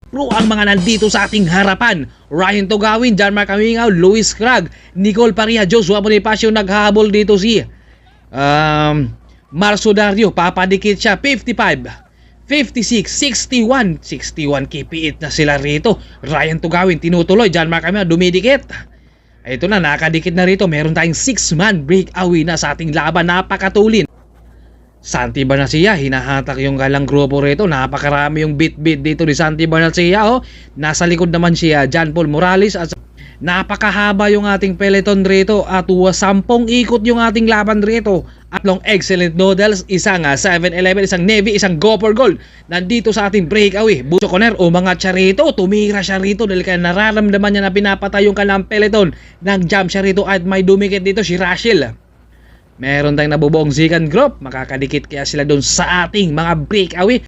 pro ang mga nandito sa ating harapan. Ryan Tugawin, John Mark Amingaw, Luis Crag, Nicole Paria, Joshua Bonifacio naghahabol dito si Marso Dario, papadikit siya 55, 56, 61, 61 kipiit na sila rito. Ryan Tugawin tinutuloy, John Mark Amingaw dumidikit. Ito na, nakadikit na rito. Meron tayong 6-man breakaway na sa ating laban, napakatulin. Santi Barnacia, hinahatak yung galang grupo rito. Napakarami yung bit-bit dito ni Santi Barnacia. Nasa likod naman siya John Paul Morales. At napakahaba yung ating peloton rito. At 10 ikot yung ating laban rito. At long excellent noodles, isang 7-Eleven, isang Navy, isang Go for Gold. Nandito sa ating breakaway. Buso Conner, umangat siya rito. Tumira siya rito dahil kaya nararamdaman niya na pinapatay yung kanilang peloton. Nag-jump siya rito at may dumikit dito si Rachel. Meron tayong nabubuong second group. Makakadikit kaya sila doon sa ating mga breakaway.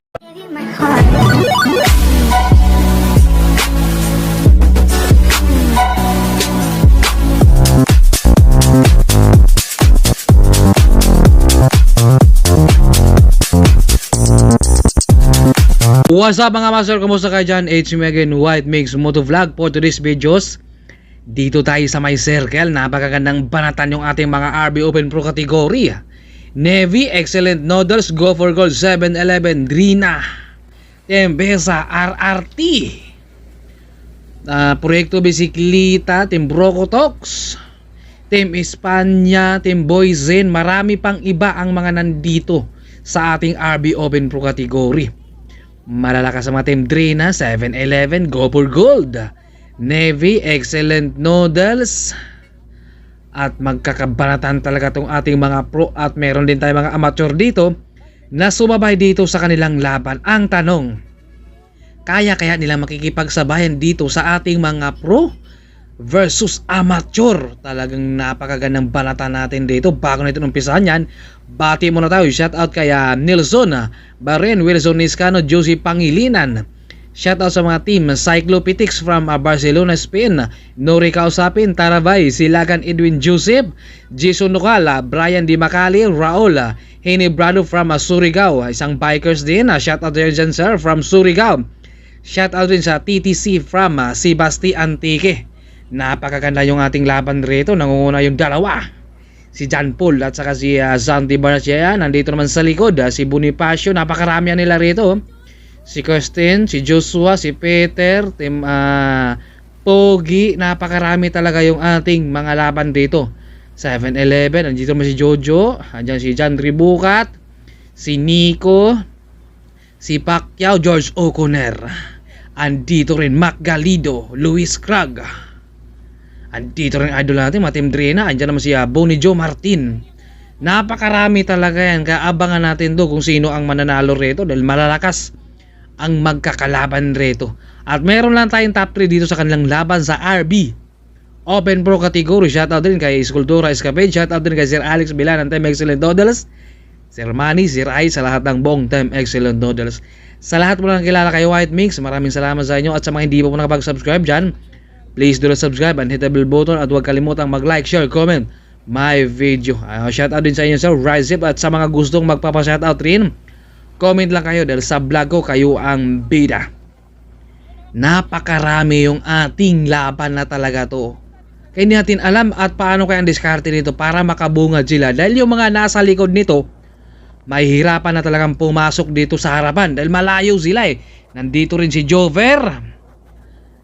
What's up mga master? Kumusta kayo dyan? It's me again, White Mix Motovlog for today's videos. Dito tayo sa may circle. Napakagandang banatan yung ating mga RB Open Pro category. Navy, Excellent Noodles, Go for Gold, 7-Eleven, Drina, Tembesa, RRT, Proyekto Bisiklita, Team Brocotox, Team Espanya, Team Boyzen. Marami pang iba ang mga nandito sa ating RB Open Pro category. Malalakas sa mga Team Drina, 7-Eleven, Go for Gold, Navy, Excellent Noodles. At magkakabanatan talaga itong ating mga pro. At meron din tayong mga amateur dito na sumabay dito sa kanilang laban. Ang tanong, kaya nila makikipagsabayan dito sa ating mga pro versus amateur? Talagang napakagandang banatan natin dito. Bago natin umpisahan yan, bati muna tayo. Shoutout kay Nilson Baren, Wilson Niscano, Josie Pangilinan. Shoutout sa mga team Cyclopetics from Barcelona, Spain, Nori Kausapin, Tarabay, Silagan Edwin Joseph, Jason Nukala, Brian Di Macali, Raul Hini Brado from Surigao, isang bikers din. Shoutout din sir from Surigao. Shoutout din sa TTC from Sebasti Antique. Napakaganda yung ating laban rito. Nangunguna yung dalawa, si John Paul at saka si Santi Barnacia. Nandito naman sa likod si Bonifacio. Napakarami nila rito. Si Kirsten, si Joshua, si Peter, Team Pogi. Napakarami talaga yung ating mga laban dito. 7-Eleven, nandito naman si Jojo, andyan si John Ribukat, si Nico, si Pacquiao, George O'Connor. Andito rin Mac Galido, Luis Crag. Andito rin idol natin, mga Team Drina. Andyan naman si Bonnie Joe Martin. Napakarami talaga yan. Kaabangan natin to kung sino ang mananalo rito dahil malalakas ang magkakalaban rito. At meron lang tayong top 3 dito sa kanilang laban sa RB Open Pro category. Shoutout din kay Escultura Escapade. Shoutout din kay Sir Alex Bilan ng Team Excellent Noodles, Sir Manny, Sir Ai, sa lahat ng buong Team Excellent Noodles. Sa lahat mo lang kilala kay White Mix, maraming salamat sa inyo. At sa mga hindi pa po nakapag-subscribe dyan, please do subscribe and hit the bell button. At huwag kalimutang mag-like, share, comment my video. Shoutout din sa inyo Sir Rizip. At sa mga gustong magpapa-shoutout rin, comment lang kayo dahil sa vlog ko kayo ang bida. Napakarami yung ating laban na talaga to. Kaya hindi natin alam at paano kaya ang diskarte nito para makabungad sila. Dahil yung mga nasa likod nito, mahihirapan na talagang pumasok dito sa harapan. Dahil malayo sila eh. Nandito rin si Jover,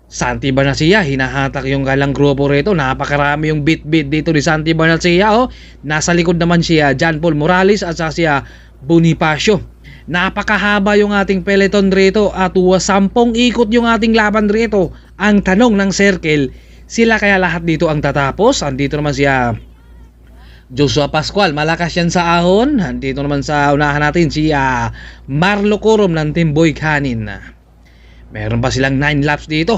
Santi Barnacia, hinahatak yung galang grupo rito. Napakarami yung bit-bit dito ni Santi Barnacia. Nasa likod naman siya John Paul Morales at sa siya Bonifacio. Napakahaba yung ating peloton rito at 10 ikot yung ating laban rito. Ang tanong ng circle, sila kaya lahat dito ang tatapos? Andito naman siya Joshua Pascual, malakas yan sa ahon. Andito naman sa unahan natin si Marlo Corom ng Team Boy Canin. Meron pa silang 9 laps dito.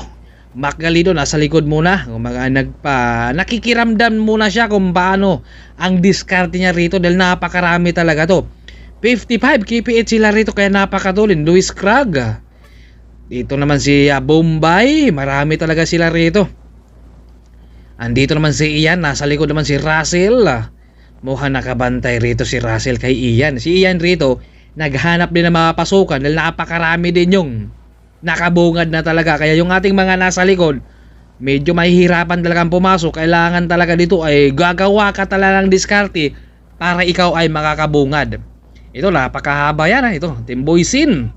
Mac Galido nasa likod muna. Nakikiramdam muna siya kung paano ang diskarte niya rito dahil napakarami talaga to. 55 KPH sila rito kaya napakatulin. Luis Crag. Dito naman si Bombay. Marami talaga sila rito. Andito naman si Ian. Nasa likod naman si Russell. Mukhang nakabantay rito si Russell kay Ian. Si Ian rito naghanap din ng mga pasukan dahil napakarami din yung nakabungad na talaga. Kaya yung ating mga nasa likod, medyo mahihirapan talagang pumasok. Kailangan talaga dito ay gagawa ka talaga ng diskarte para ikaw ay makakabungad. Ito, napakahaba yan. Ito, Team Boysin.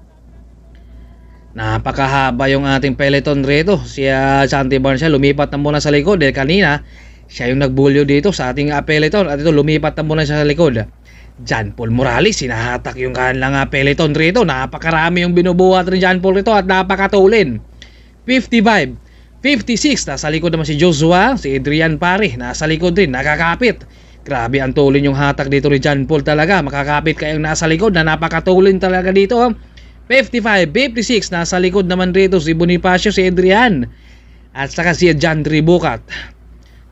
Napakahaba yung ating peloton rito. Si Santi Barnes lumipat na muna sa likod dahil kanina siya yung nagbulyo dito sa ating peloton. At ito, lumipat na muna siya sa likod. John Paul Morales, sinahatak yung kanilang peloton rito. Napakarami yung binubuhat rin John Paul rito at napakatulin. 55, 56, nasa likod naman si Joshua, si Adrian Pare, nasa likod din, nakakapit. Grabe ang tulin yung hatak dito ni John Paul talaga. Makakapit kayong nasa likod na napakatulin talaga dito. 55, 56, nasa likod naman rito si Bonifacio, si Adrian. At saka si John Tribucat.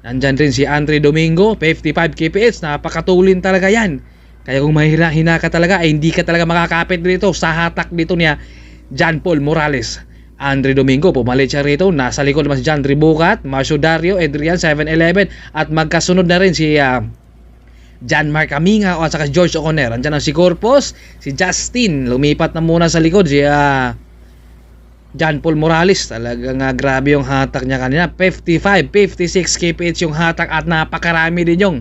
Nandyan rin si Andre Domingo, 55 kph, napakatulin talaga yan. Kaya kung mahina ka talaga ay hindi ka talaga makakapit dito sa hatak dito niya John Paul Morales. Andre Domingo, pumalit siya rito. Nasa likod naman si John Tribucat, Marcio Dario, Adrian 7-11 at magkasunod na rin si John Mark Aminga at saka George O'Connor. Andyan ang si Corpus, si Justin. Lumipat na muna sa likod si John Paul Morales. Talagang grabe yung hatak niya kanina. 55, 56 kph yung hatak at napakarami din yung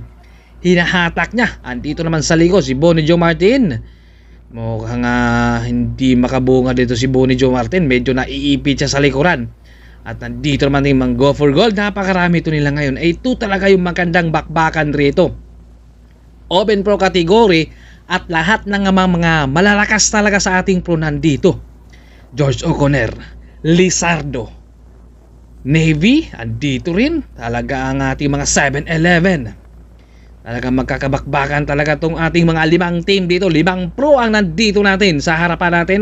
hinahatak niya. Andito naman sa likod si Bonnie Joe Martin. Mukhang hindi makabunga dito si Bonnie Joe Martin. Medyo naiipit siya sa likuran. At nandito naman yung mga Go for Gold. Napakarami ito nila ngayon. Ito talaga yung magandang bakbakan rito. Open Pro category at lahat ng mga malalakas talaga sa ating pro nandito. George O'Connor, Lizardo, Navy, andito rin. Talaga ang ating mga 7-11. Talagang magkakabakbakan talaga tong ating mga 5 team dito. 5 pro ang nandito natin sa harapan natin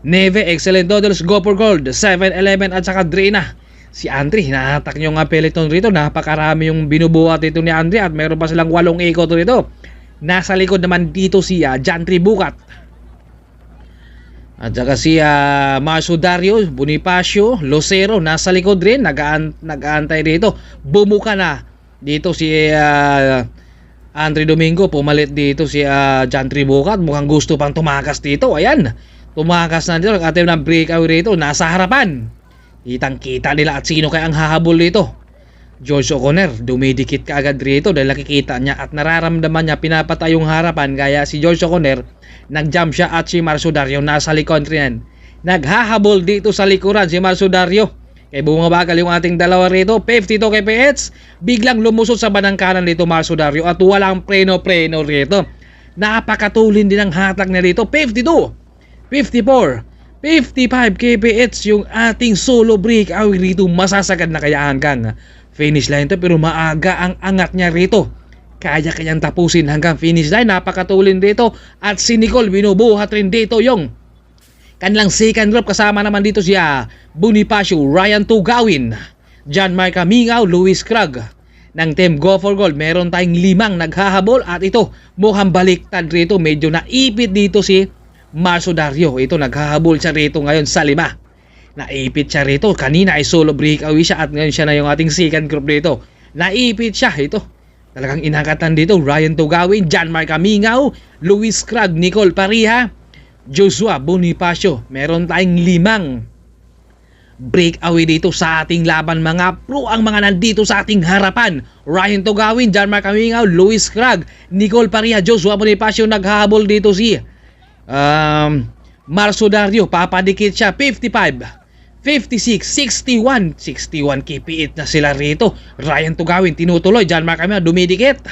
Navy, Excellent Doodles, Go for Gold, 7-11 at saka Drina. Si Andre, hinahatak nyo nga peloton rito. Napakarami yung binubuhat dito ni Andre at meron pa silang 8 ikot rito. Nasa likod naman dito si John Tribucat. At saka si Marcio Dario, Bonifacio, Lucero, nasa likod rin. Nag-aantay dito. Bumuka na dito si Andre Domingo. Pumalit dito si John Tribucat. Mukhang gusto pang tumakas dito. Ayan, tumakas na dito. Nag-attempt ng breakaway rito. Nasa harapan. Kitang-kita nila at sino kaya ang hahabol dito. George O'Connor, dumidikit ka agad rito dahil nakikita niya at nararamdaman niya pinapatay yung harapan. Kaya si George O'Connor, nag-jump siya at si Marcio Dario nasa likod rin. Naghahabol dito sa likuran si Marcio Dario. Kaya bumabagal yung ating dalawa rito. 52 kph. Biglang lumusot sa banang kanan dito Marcio Dario at walang preno-preno rito. Napakatulin din ang hatak na rito. 52, 54, 55 kph yung ating solo breakaway rito. Masasagad na kaya hanggang finish line to, pero maaga ang angat niya rito. Kaya kanyang tapusin hanggang finish line. Napakatulin dito. At si Nicole binubuhat rin dito yung kanilang second drop. Kasama naman dito siya Bonifacio, Ryan Tugawin, John Mark Amingaw, Luis Krag ng Team Go for Gold. Meron tayong 5 naghahabol at ito mukhang baliktad rito. Medyo naipit dito si Marcio Dario. Ito, naghahabol siya rito ngayon sa 5. Naipit siya rito. Kanina ay solo breakaway siya at ngayon siya na yung ating second group dito. Naipit siya. Ito, talagang inangkatan dito. Ryan Tugawin, John Mark Amingaw, Luis Krag, Nicole Pariha, Joshua Bonifacio. Meron tayong 5 breakaway dito sa ating laban. Mga pro ang mga nandito sa ating harapan. Ryan Tugawin, John Mark Amingaw, Luis Krag, Nicole Pariha, Joshua Bonifacio. Naghahabol dito si Marcio Dario, papadikit siya. 55, 56, 61 kph na sila rito. Ryan Tugawin tinutuloy, John Mark Amingaw dumidikit.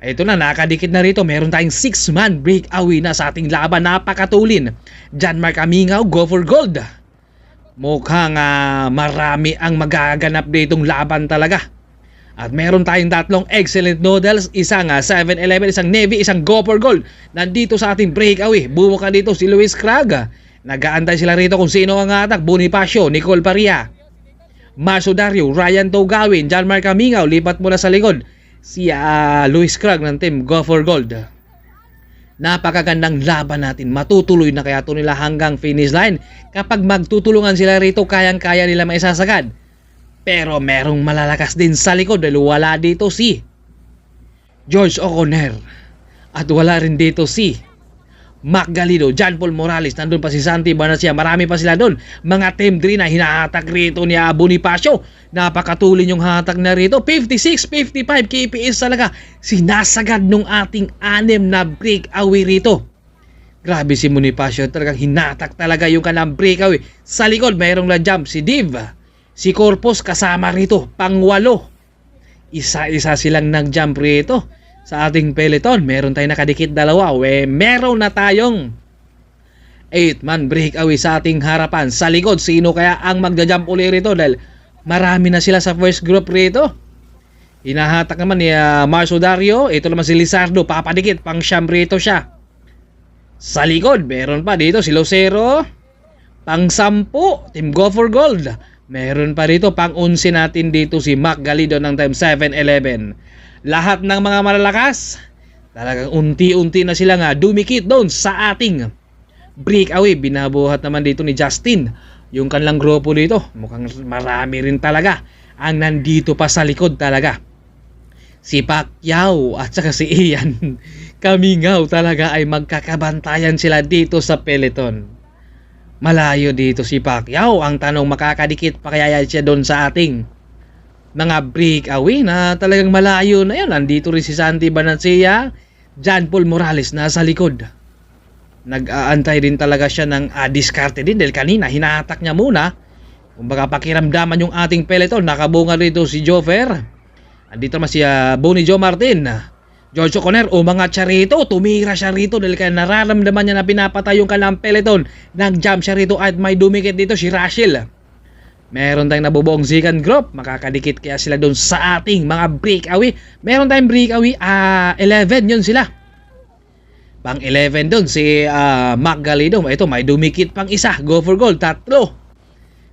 Ito na, nakadikit na rito. Meron tayong 6-man breakaway na sa ating laban. Napakatulin. John Mark Amingaw, Go for Gold. Mukhang marami ang magaganap ditong laban talaga. At meron tayong 3 Excellent Noodles, isang 7-11, isang Navy, isang Go for Gold. Nandito sa ating breakaway. Bumuka dito si Luis Krag. Nag-aantay sila rito kung sino ang atak. Bonifacio, Nicole Pariha, Marcio Dario, Ryan Tugawin, John Mark Amingaw. Lipat mula sa likod si Luis Krag ng Team Go for Gold. Napakagandang laban natin. Matutuloy na kaya ito nila hanggang finish line. Kapag magtutulungan sila rito, kayang-kaya nila maisasagad. Pero merong malalakas din sa likod dahil wala dito si George O'Connor. At wala rin dito si Mac Galido, John Paul Morales, nandun pa si Santi Banacia, marami pa sila doon. Mga team 3 na hinahatak rito ni Bonifacio. Napakatulin yung hatak na rito. 56, 55 KPS talaga. Sinasagad nung ating 6 na breakaway rito. Grabe si Bonifacio, talagang hinatak talaga yung kanang breakaway. Sa likod, mayroong na-jump si Div. Si Corpus kasama rito, pang-8. Isa-isa silang nag-jump rito. Sa ating peloton, meron tayong nakadikit 2. Meron na tayong 8-man breakaway sa ating harapan. Sa likod, sino kaya ang magja-jump uli rito? Dahil marami na sila sa first group rito. Hinahatak naman ni Marcio Dario. Ito naman si Lizardo, papadikit, pang siyam rito siya. Sa likod, meron pa dito si Lucero. Pang 10, Team Go for Gold. Meron pa dito, pang 11 natin dito si Mac Galido ng time 7-11. Lahat ng mga malalakas, talagang unti-unti na sila nga dumikit doon sa ating breakaway. Binabuhat naman dito ni Justin yung kanilang grupo dito. Mukhang marami rin talaga ang nandito pa sa likod talaga. Si Pacquiao at saka si Ian Kamingaw talaga ay magkakabantayan sila dito sa peloton. Malayo dito si Pacquiao. Ang tanong, makakadikit pa kaya siya doon sa ating mga breakaway na talagang malayo na yun. Nandito rin si Santi Banancia, John Paul Morales nasa likod. Nag-aantay din talaga siya ng diskarte din dahil kanina hinahatak niya muna. Kung baka pakiramdaman yung ating peloton, nakabunga rito si Joffer. Andito naman si Bonnie Joe Martin, George Conner, umangat siya rito, tumira siya rito dahil kaya nararamdaman niya na pinapatay yung kanilang peloton. Nag-jump siya rito at may dumikit dito si Rachel. Meron tayong nabubuong second group, makakadikit kaya sila doon sa ating mga breakaway. Meron tayong breakaway, 11 yun sila. Pang 11 doon si Mac Galido. Ito, may dumikit pang isa, Go for Gold, 3.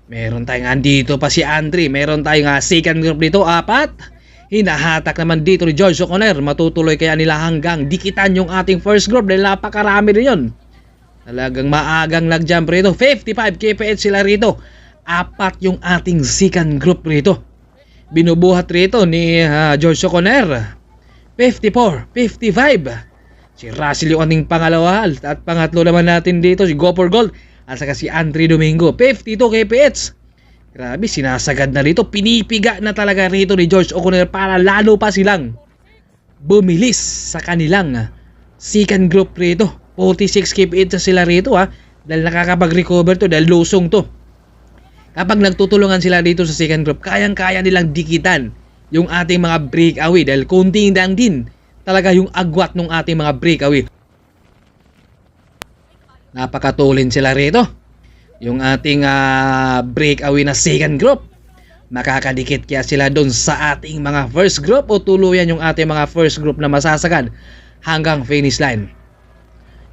Meron tayong andito pa si Andre. Meron tayong second group dito, 4. Hinahatak naman dito ni George O'Connor. Matutuloy kaya nila hanggang dikitan yung ating first group dahil napakarami rin yun. Talagang maagang nag-jump rito. 55 kph sila rito. 4 yung ating second group rito. Binubuhat rito ni George O'Connor. 54, 55. Si Russell yung ating pangalawa. At pangatlo naman natin dito si Go for Gold. At saka si Andre Domingo. 52 kph. Grabe, sinasagad na rito. Pinipiga na talaga rito ni George O'Connor para lalo pa silang bumilis sa kanilang second group rito. 46 kph sila rito dahil nakakapag-recover to, dahil lusong to. Kapag nagtutulungan sila dito sa second group, kayang-kaya nilang dikitan yung ating mga breakaway dahil kunting lang din talaga yung agwat ng ating mga breakaway. Napakatulin sila rito. Yung ating breakaway na second group, makakadikit kaya sila doon sa ating mga first group o tuluyan yung ating mga first group na masasagad hanggang finish line.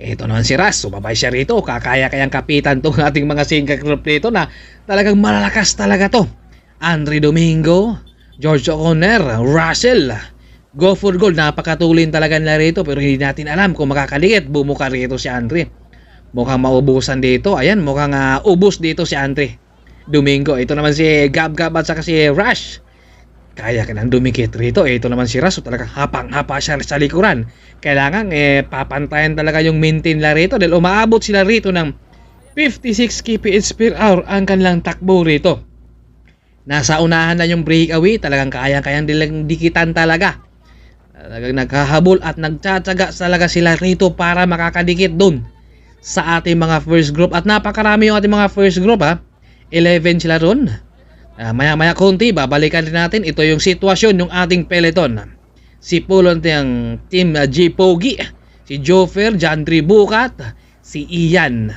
Ito naman si Ras, sumabay siya rito. Kakaya-kayang kapitan tong ating mga second group dito na talagang malalakas talaga to. Andre Domingo, George O'Connor, Russell, Go for Gold. Napakatulin talaga nila rito pero hindi natin alam kung makakadikit. Bumuka rito si Andre. Mukhang maubusan dito. Ayan, mukhang ubos dito si Andre Domingo. Ito naman si Gab at saka si Rush. Kaya ka nang dumikit rito. Ito naman si Rush. Talagang hapang-hapa siya sa likuran. Kailangan papantayan talaga yung maintain nila rito dahil umaabot sila rito ng 56 kph per hour ang kanilang takbo rito. Nasa unahan na yung breakaway. Talagang kayang nilang dikitan talaga. Talagang naghahabol at nagtsatsaga talaga sila rito para makakadikit doon sa ating mga first group. At napakarami yung ating mga first group 11 sila ron. Maya-maya konti, babalikan din natin. Ito yung sitwasyon ng ating peloton. Si Pulon ng Team G Pogi, si Joffer, Jandri Bukat, si Ian.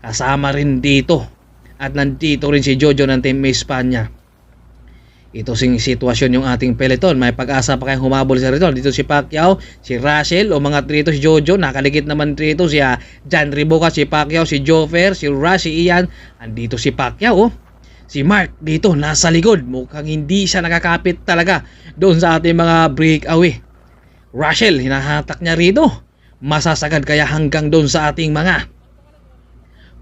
Kasama rin dito. At nandito rin si Jojo ng Team Espanya. Ito sing sitwasyon yung ating peloton. May pag-asa pa kayong humabol sa rito. Dito si Pacquiao, si Russell, umangat rito si Jojo. Nakaligit naman rito si Jandri Bukat, si Pacquiao, si Joffer, si Rush, si Ian. Andito si Pacquiao. Si Mark dito nasa likod. Mukhang hindi siya nakakapit talaga doon sa ating mga breakaway. Russell, hinahatak niya rito. Masasagad kaya hanggang doon sa ating mga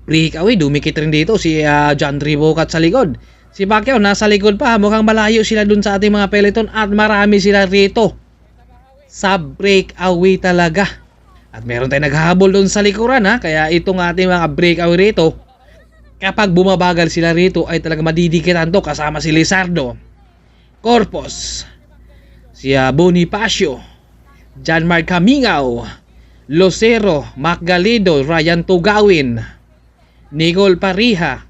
breakaway. Dumikit rin dito si John Ribocat sa likod. Si Pacquiao nasa likod pa. Mukhang malayo sila doon sa ating mga peloton at marami sila rito sa breakaway talaga. At meron tayong naghahabol doon sa likuran ha. Kaya itong ating mga breakaway rito, kapag bumabagal sila rito ay talaga madidikitan to kasama si Lizardo, Corpus, si Bonifacio, John Mark Camingao, Lucero, Mac Galido, Ryan Tugawin, Nicole Pariha,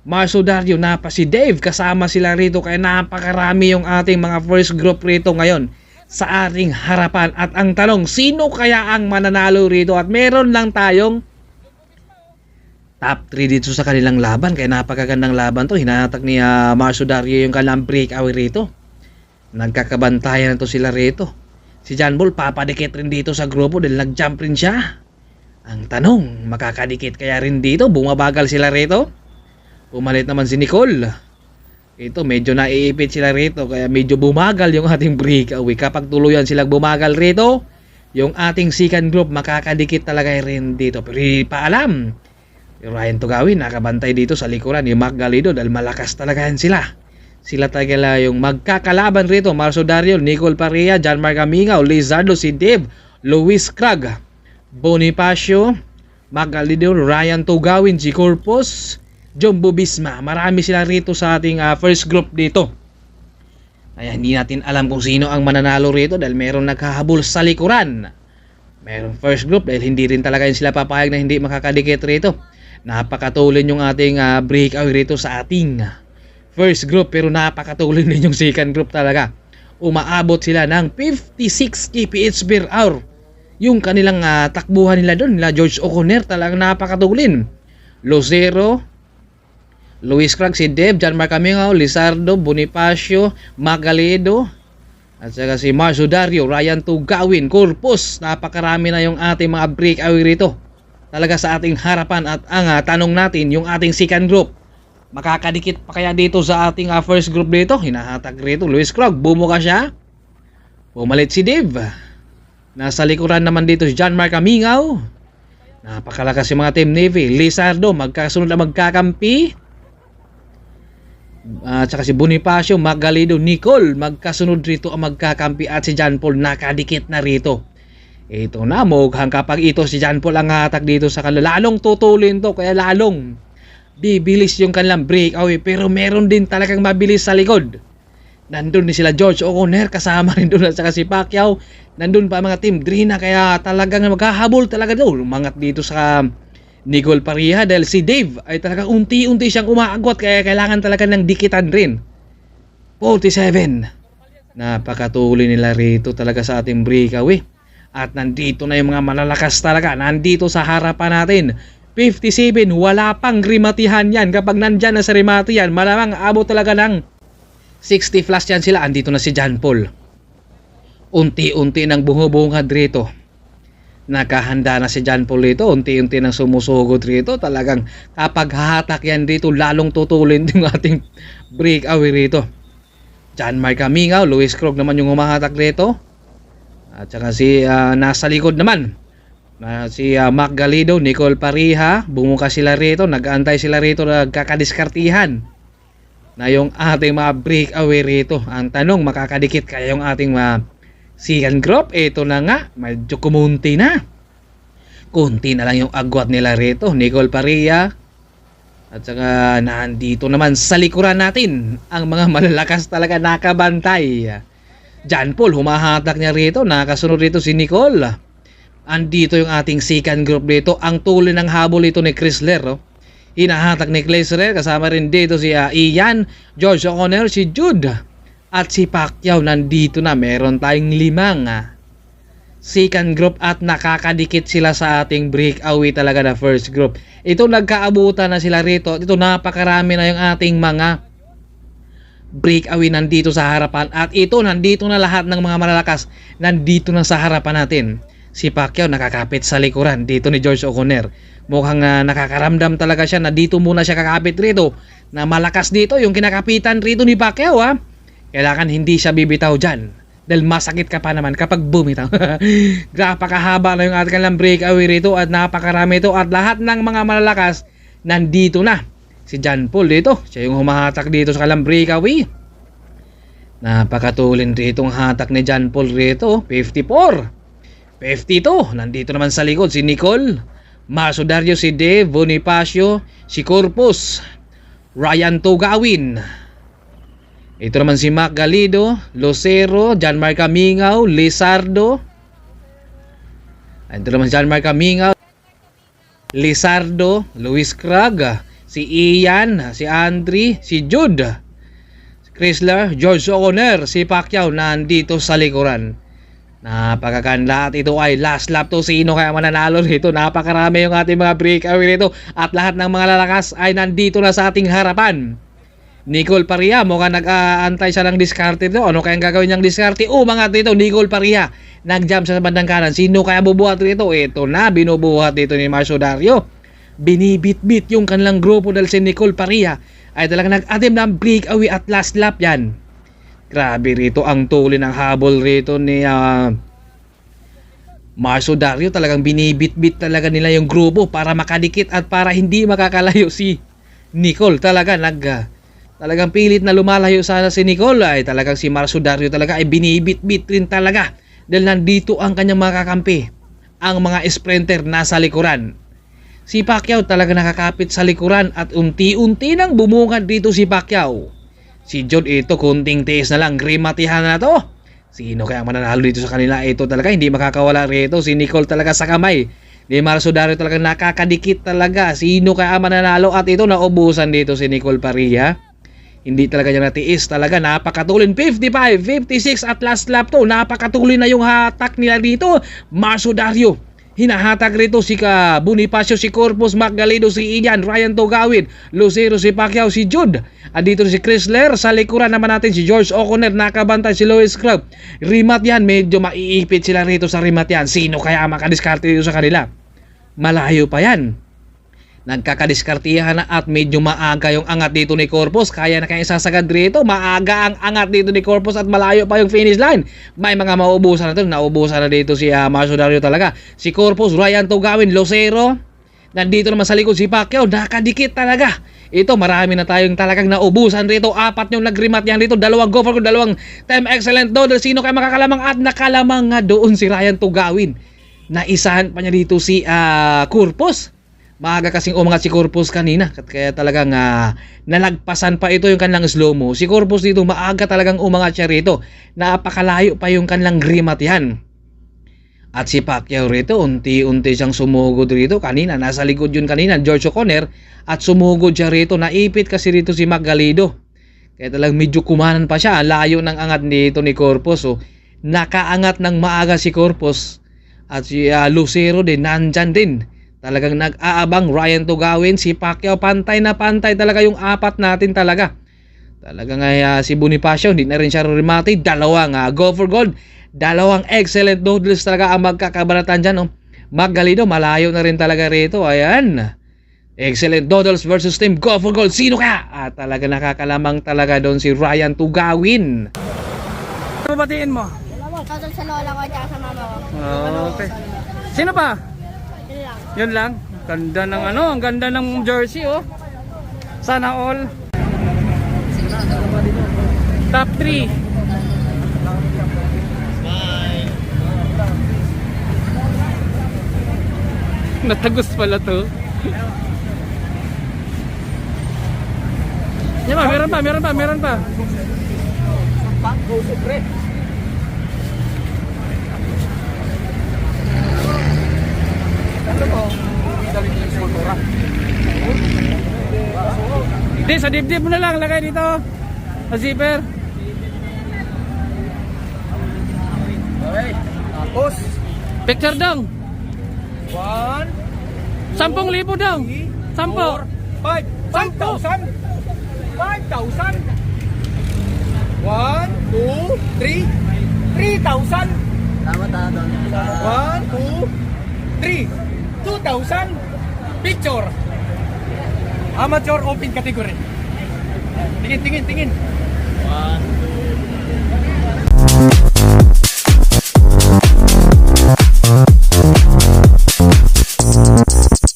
Marso Dario, napa si Dave, kasama sila rito. Kaya napakarami yung ating mga first group rito ngayon sa ating harapan. At ang tanong, sino kaya ang mananalo rito? At meron lang tayong top 3 dito sa kanilang laban. Kaya napakagandang laban to. Hinahatak ni Marso Dario yung kanilang breakaway rito. Nagkakabantayan na to sila rito. Si John Paul papadikit rin dito sa grupo dahil nag-jump rin siya. Ang tanong, makakadikit kaya rin dito? Bumabagal sila rito. Pumalit naman si Nicole. Ito medyo naiipit sila rito kaya medyo bumagal yung ating breakaway. Kapag tuluyan silang bumagal rito, yung ating second group makakadikit talaga rin dito. Pero paalam, yung Ryan Tugawin nakabantay dito sa likuran yung Mac Galido dahil malakas talaga yan sila. Sila talaga yung magkakalaban rito. Marso Dario, Nicole Parea, John Mark Amingao, Lizardo, si Dave, Luis Crag, Bonifacio, Mac Galido, Ryan Tugawin, G. Corpus, Jumbo Bisma. Marami sila rito sa ating first group dito. Ay hindi natin alam kung sino ang mananalo rito dahil meron naghahabol sa likuran. Meron first group dahil hindi rin talaga sila papayag na hindi makakadikit rito. Napakatulin yung ating breakaway rito sa ating first group, pero napakatulin din yung second group talaga. Umaabot sila ng 56 kph per hour. Yung kanilang takbuhan nila doon, nila George O'Connor, talagang napakatulin. Lucero, Luis Crag, si Deb, John Mark Camingao, Lizardo, Bonifacio, Magaledo, at saka si Marso Dario, Ryan Tugawin, Corpus. Napakarami na yung ating mga breakaway rito talaga sa ating harapan. At ang tanong natin, yung ating second group, makakadikit pa kaya dito sa ating first group dito? Hinahatag rito Luis Crag, bumuka siya, pumalit si Dave. Nasa likuran naman dito si John Mark Camingao. Napakalakas yung mga Team Navy. Lizardo, magkasunod na magkakampi. At saka si Bonifacio, Magalido, Nicole, magkasunod rito ang magkakampi. At si John Paul nakadikit na rito. Ito na, mukhang kapag ito si John Paul ang hatak dito sa kanila, lalong tutulin to. Kaya lalong bibilis yung kanilang breakaway. Pero meron din talagang mabilis sa likod. Nandun din sila George O'Connor, kasama rin doon. At saka si Pacquiao, nandun pa mga Team Drina. Kaya talagang maghahabol talaga doon. Umangat dito sa Nicole Pariha dahil si Dave ay talaga unti-unti siyang umaagwat. Kaya kailangan talaga ng dikitan rin. 47. Napakatuloy nila rito talaga sa ating breakaway. At nandito na yung mga malalakas talaga. Nandito sa harapan natin. 57, wala pang rimatihan yan. Kapag nandyan na sa rimati yan, malamang abot talaga ng 60 flash yan sila. Andito na si John Paul. Unti-unti nang bumubungad rito. Nakahanda na si John Paul rito. Unti-unti nang sumusugod rito. Talagang kapag hahatak yan rito, lalong tutulin yung ating breakaway rito. John Mark Camingao, Luis Krog naman yung humahatak rito. At saka si nasa likod naman si Mac Galido, Nicole Pariha. Bumuka sila rito, nag-aantay sila rito, nagkakadiskartihan na yung ating mga breakaway rito. Ang tanong, makakadikit kaya yung ating second group? Ito na nga, medyo kumunti na. Kunti na lang yung agwat nila rito. Nicole Pariha. At saka nandito naman sa likuran natin ang mga malalakas talaga nakabantay. John Paul, humahatak niya rito. Nakasunod rito si Nicole. Andito yung ating second group dito. Ang tuloy ng habol ito ni Chrysler. Hinahatak ni Chrysler. Kasama rin dito si Ian, George O'Connor, si Jude. At si Pacquiao. Nandito na. Meron tayong 5 second group at nakakadikit sila sa ating breakaway talaga na first group. Ito nagkaabutan na sila rito. Ito napakarami na yung ating mga breakaway nandito sa harapan. At ito, nandito na lahat ng mga malalakas. Nandito na sa harapan natin. Si Pacquiao nakakapit sa likuran dito ni George O'Connor. Mukhang nakakaramdam talaga siya na dito muna siya kakapit rito. Na malakas dito yung kinakapitan rito ni Pacquiao. Kailangan hindi siya bibitaw dyan. Dahil masakit ka pa naman kapag bumitaw. Napakahaba na yung ating kanilang breakaway rito. At napakarami ito. At lahat ng mga malalakas nandito na. Si John Paul dito. Siya yung humahatak dito sa kanilang breakaway. Napakatulin rito ang hatak ni John Paul rito. 54. 52, nandito naman sa likod si Nicole, Marsodario si Dave, Bonifacio, si Corpus, Ryan Tugawin. Ito naman si Mac Galido, Lucero, John Mark Mingaw, Lizardo. Ito naman si John Mark Mingaw, Lizardo, Luis Craig, si Ian, si Andre, si Jude, si Chrysler, George O'Connor, si Pacquiao nandito sa likuran. Napakaganda at ito ay last lap to. Sino kaya mananalo rito? Napakarami yung ating mga breakaway rito at lahat ng mga lalakas ay nandito na sa ating harapan. Nicole Paria, mukhang nag-aantay siya ng diskarte dito. Ano kayang gagawin niyang diskarte? Umangat dito, Nicole Paria. Nag-jump sa bandang kanan. Sino kaya bubuhat dito? Ito na, binubuhat dito ni Marsodario. Binibit-bit yung kanilang grupo dahil si Nicole Paria ay talagang nag-attempt ng breakaway at last lap yan. Grabe rito ang tuloy ng habol rito ni Marsodario. Talagang binibit-bit talaga nila yung grupo para makadikit at para hindi makakalayo si Nicole. Talagang pilit na lumalayo sana si Nicole ay talagang si Marsodario talaga ay binibit-bit rin talaga dahil nandito ang kanyang mga kakampi, ang mga sprinter nasa likuran. Si Pacquiao talaga nakakapit sa likuran at unti-unti nang bumungad dito si Pacquiao. Si John ito kunting tiis na lang, grimatihan na to. Sino kaya mananalo dito sa kanila? Ito talaga hindi makakawala rito. Si Nicole talaga sa kamay ni Marsodario talaga nakakadikit talaga. Sino kaya mananalo? At ito naubusan dito si Nicole Paria. Hindi talaga niya natiis talaga. Napakatuloy. 55, 56 at last lap to. Napakatuloy na yung hatak nila dito. Marsodario. Hinahatag rito si Bonifacio, si Corpus, Mac Galido, si Ian, Ryan Tugawin, Lucero, si Pacquiao, si Jude. At dito si Chrysler. Sa likuran naman natin si George O'Connor. Nakabantay si Luis Craig. Rimat yan. Medyo maiipit sila rito sa rimat yan. Sino kaya makadiskarte dito sa kanila? Malayo pa yan. Nagkakadiskartihan na at medyo maaga yung angat dito ni Corpus. Kaya na kayang sasagad rito. Maaga ang angat dito ni Corpus at malayo pa yung finish line. May mga maubusan na ito. Naubusan na dito si Marsodario talaga. Si Corpus, Ryan Tugawin, Lucero. Nandito naman sa likod si Pacquiao. Nakadikit talaga. Ito marami na tayong talagang naubusan rito. 4 yung nagrimat yan dito. 2 go for good, 2 time excellent doodle. Sino kaya makakalamang? At nakalamang nga doon si Ryan Tugawin. Naisahan pa niya dito si Corpus. Maaga kasing umangat si Corpus kanina kaya talagang nalagpasan pa ito yung kanilang slow-mo. Si Corpus dito maaga talagang umangat siya rito. Napakalayo pa yung kanilang grimat yan. At si Pacquiao rito unti-unti siyang sumugod rito. Kanina nasa likod yun kanina George O'Connor at sumugod siya rito. Naipit kasi rito si Mac Galido. Kaya talagang medyo kumanan pa siya. Layo ng angat dito ni Corpus. So, nakaangat ng maaga si Corpus. At si Lucero din nandyan din. Talagang nag-aabang Ryan Tugawin, si Pacquiao, pantay na pantay talaga yung 4 natin talaga. Talagang si Bonifacio, hindi na rin siya remate. 2 go for gold. 2 excellent noodles talaga ang magkakabanatan dyan. Mac Galido, malayo na rin talaga rito. Ayan. Excellent noodles versus team go for gold. Sino kaya? Talaga nakakalamang talaga doon si Ryan Tugawin. Ano batiin mo? Shoutout sa lola ko at sa mama ko. Okay. Sino pa? Yun lang. Ganda ng ang ganda ng jersey oh. Sana all. Top 3. Bye. Natagos pala to. Yan ba, meron pa. Hindi, sa dibdib mo na lang, lagay dito sa zipper. Okay, tapos Picture dong. 1, 10,000 dong. 10. 5,000 5,000 1, 2, 3 3,000. Tama doon. 1, 2, 3 2,000. Picture. Amateur open category. Tingin. 1, 2,